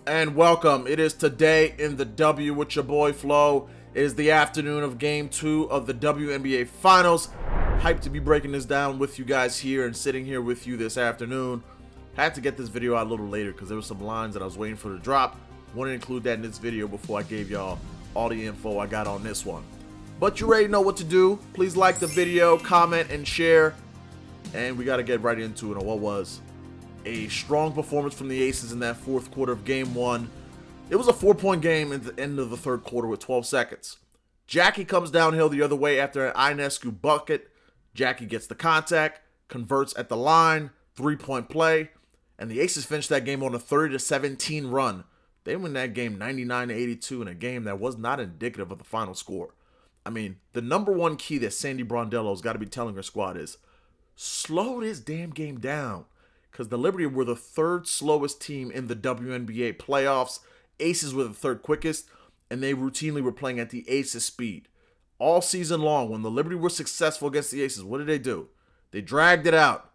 And welcome. It is today in the W with your boy Flo. It is the afternoon of game 2 of the WNBA Finals. Hyped to be breaking this down with you guys here and sitting here with you this afternoon. Had to get this video out a little later because there were some lines that I was waiting for to drop. Wanted to include that in this video before I gave y'all all the info I got on this one. But you already know what to do. Please like the video, comment, and share. And we got to get right into it on what was a strong performance from the Aces in that fourth quarter of game 1. It was a 4-point game at the end of the third quarter with 12 seconds. Jackie comes downhill the other way after an Ionescu bucket. Jackie gets the contact, converts at the line, 3-point play, and the Aces finished that game on a 30-17 run. They win that game 99-82 in a game that was not indicative of the final score. I mean, the number one key that Sandy Brondello's got to be telling her squad is, slow this damn game down. Because the Liberty were the third slowest team in the WNBA playoffs. Aces were the third quickest, and they routinely were playing at the Aces speed. All season long, when the Liberty were successful against the Aces, what did they do? They dragged it out,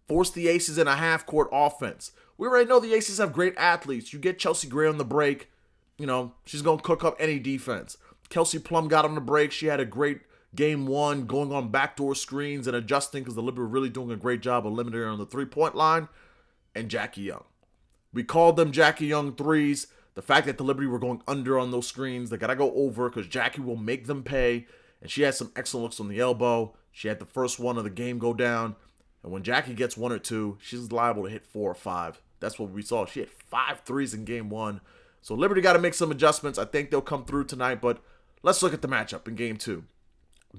forced the Aces in a half-court offense. We already know the Aces have great athletes. You get Chelsea Gray on the break, she's going to cook up any defense. Kelsey Plum got on the break. She had a great game 1, going on backdoor screens and adjusting because the Liberty were really doing a great job of limiting her on the three-point line. And Jackie Young. We called them Jackie Young threes. The fact that the Liberty were going under on those screens, they got to go over because Jackie will make them pay. And she had some excellent looks on the elbow. She had the first one of the game go down. And when Jackie gets 1 or 2, she's liable to hit 4 or 5. That's what we saw. She hit 5 threes in game 1. So Liberty got to make some adjustments. I think they'll come through tonight. But let's look at the matchup in game 2.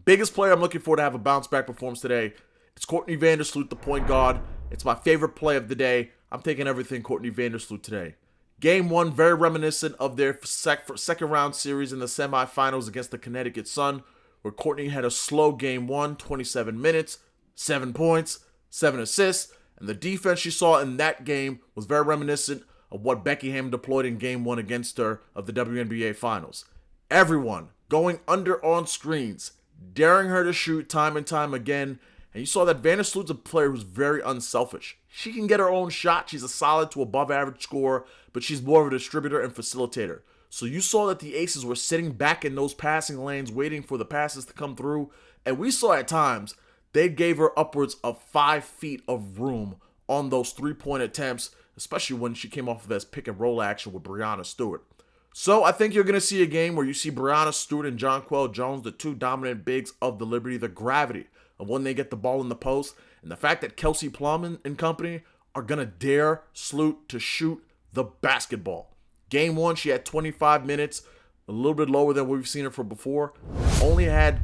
Biggest player I'm looking for to have a bounce-back performance today, it's Courtney Vandersloot, the point guard. It's my favorite play of the day. I'm taking everything Courtney Vandersloot today. Game 1, very reminiscent of their second-round series in the semifinals against the Connecticut Sun, where Courtney had a slow game 1, 27 minutes, 7 points, 7 assists, and the defense she saw in that game was very reminiscent of what Becky Hammon deployed in game 1 against her of the WNBA Finals. Everyone going under on screens, daring her to shoot time and time again. And you saw that Vandersloot's a player who's very unselfish. She can get her own shot. She's a solid to above average scorer, but she's more of a distributor and facilitator. So you saw that the Aces were sitting back in those passing lanes waiting for the passes to come through. And we saw at times they gave her upwards of 5 feet of room on those 3-point attempts, especially when she came off of this pick and roll action with Breanna Stewart. So I think you're going to see a game where you see Breanna Stewart and Jonquel Jones, the two dominant bigs of the Liberty, the gravity of when they get the ball in the post, and the fact that Kelsey Plum and company are going to dare Sloot to shoot the basketball. Game 1, she had 25 minutes, a little bit lower than we've seen her for before. Only had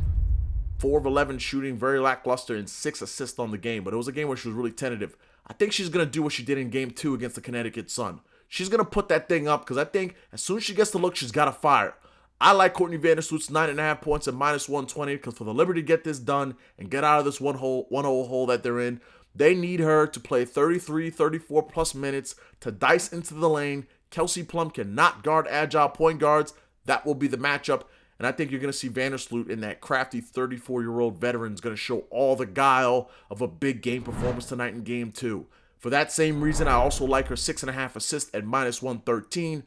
4 of 11 shooting, very lackluster, and 6 assists on the game, but it was a game where she was really tentative. I think she's going to do what she did in game 2 against the Connecticut Sun. She's going to put that thing up because I think as soon as she gets the look, she's got to fire. I like Courtney Vandersloot's 9.5 points at -120 because for the Liberty to get this done and get out of this one hole that they're in, they need her to play 33, 34 plus minutes to dice into the lane. Kelsey Plum cannot guard agile point guards. That will be the matchup. And I think you're going to see Vandersloot in that crafty 34-year-old veteran is going to show all the guile of a big game performance tonight in game 2. For that same reason, I also like her 6.5 assists at -113.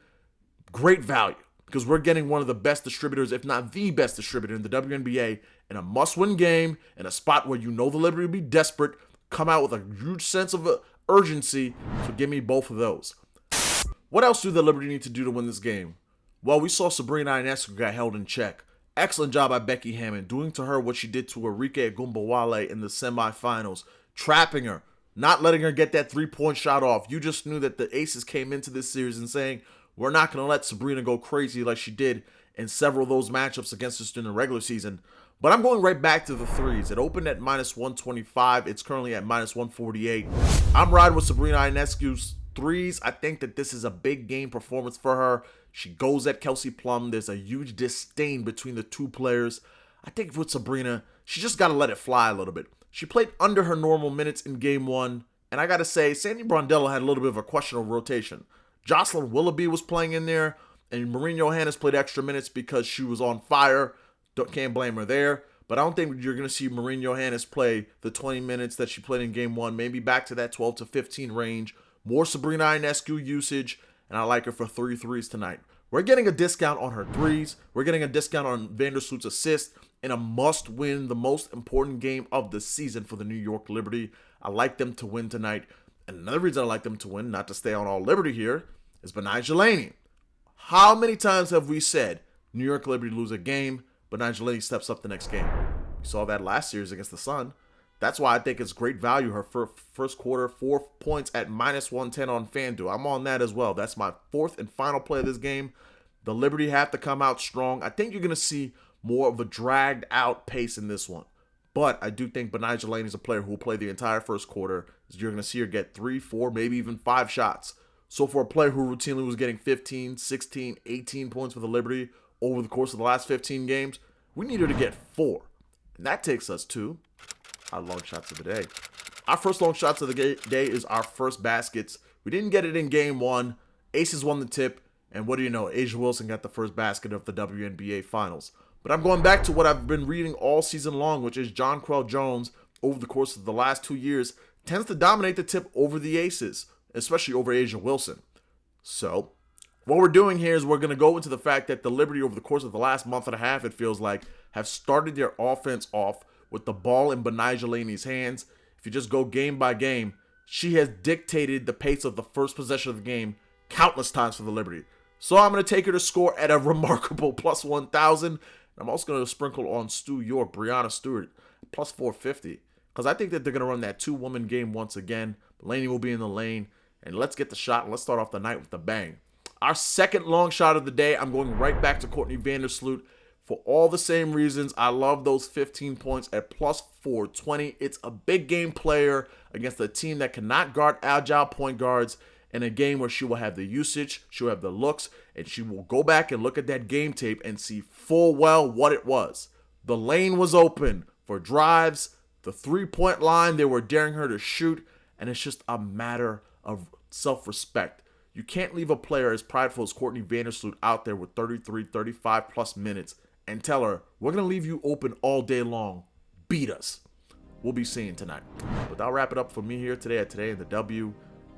Great value because we're getting one of the best distributors, if not the best distributor in the WNBA in a must-win game, in a spot where you know the Liberty will be desperate, come out with a huge sense of urgency. So give me both of those. What else do the Liberty need to do to win this game? Well, we saw Sabrina Ionescu got held in check. Excellent job by Becky Hammon, doing to her what she did to Arike Agumbawale in the semifinals, trapping her, not letting her get that 3-point shot off. You just knew that the Aces came into this series and saying, we're not going to let Sabrina go crazy like she did in several of those matchups against us during the regular season. But I'm going right back to the threes. It opened at -125. It's currently at -148. I'm riding with Sabrina Ionescu's threes. I think that this is a big game performance for her. She goes at Kelsey Plum. There's a huge disdain between the two players. I think with Sabrina, she just got to let it fly a little bit. She played under her normal minutes in game 1. And I got to say, Sandy Brondello had a little bit of a questionable rotation. Jocelyn Willoughby was playing in there, and Maureen Johannes played extra minutes because she was on fire. Can't blame her there. But I don't think you're going to see Maureen Johannes play the 20 minutes that she played in game 1. Maybe back to that 12 to 15 range. More Sabrina Ionescu usage. and I like her for 3 threes tonight. We're getting a discount on her threes. We're getting a discount on Vandersloot's assist in a must-win, the most important game of the season for the New York Liberty. I like them to win tonight. And another reason I like them to win, not to stay on all Liberty here, is Betnijah Laney. How many times have we said New York Liberty lose a game, Betnijah Laney steps up the next game? We saw that last series against the Sun. That's why I think it's great value. Her first quarter, 4 points at -110 on FanDuel. I'm on that as well. That's my fourth and final play of this game. The Liberty have to come out strong. I think you're going to see more of a dragged out pace in this one. But I do think Betnijah Laney is a player who will play the entire first quarter. You're going to see her get 3, 4, maybe even 5 shots. So for a player who routinely was getting 15, 16, 18 points for the Liberty over the course of the last 15 games, we need her to get 4. And that takes us to our long shots of the day. Our first long shots of the day is our first baskets. We didn't get it in game 1. Aces won the tip. And what do you know? A'ja Wilson got the first basket of the WNBA Finals. But I'm going back to what I've been reading all season long, which is Jonquel Jones, over the course of the last 2 years, tends to dominate the tip over the aces, especially over A'ja Wilson. So what we're doing here is we're going to go into the fact that the Liberty, over the course of the last month and a half, it feels like, have started their offense off with the ball in Betnijah Laney's hands. If you just go game by game, she has dictated the pace of the first possession of the game countless times for the Liberty. So I'm going to take her to score at a remarkable plus 1,000. I'm also going to sprinkle on Stu York, Brianna Stewart, plus 450. Because I think that they're going to run that 2-woman game once again. Laney will be in the lane. And let's get the shot. And let's start off the night with a bang. Our second long shot of the day, I'm going right back to Courtney Vandersloot. For all the same reasons, I love those 15 points at plus 420. It's a big game player against a team that cannot guard agile point guards, in a game where she will have the usage, she'll have the looks, and she will go back and look at that game tape and see full well what it was. The lane was open for drives, the three-point line, they were daring her to shoot, and it's just a matter of self-respect. You can't leave a player as prideful as Courtney Vandersloot out there with 33, 35 plus minutes and tell her, we're going to leave you open all day long. Beat us. We'll be seeing tonight. But that'll wrap it up for me here today at Today in the W.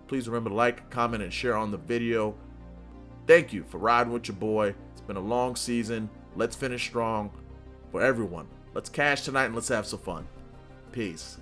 Please remember to like, comment, and share on the video. Thank you for riding with your boy. It's been a long season. Let's finish strong for everyone. Let's cash tonight and let's have some fun. Peace.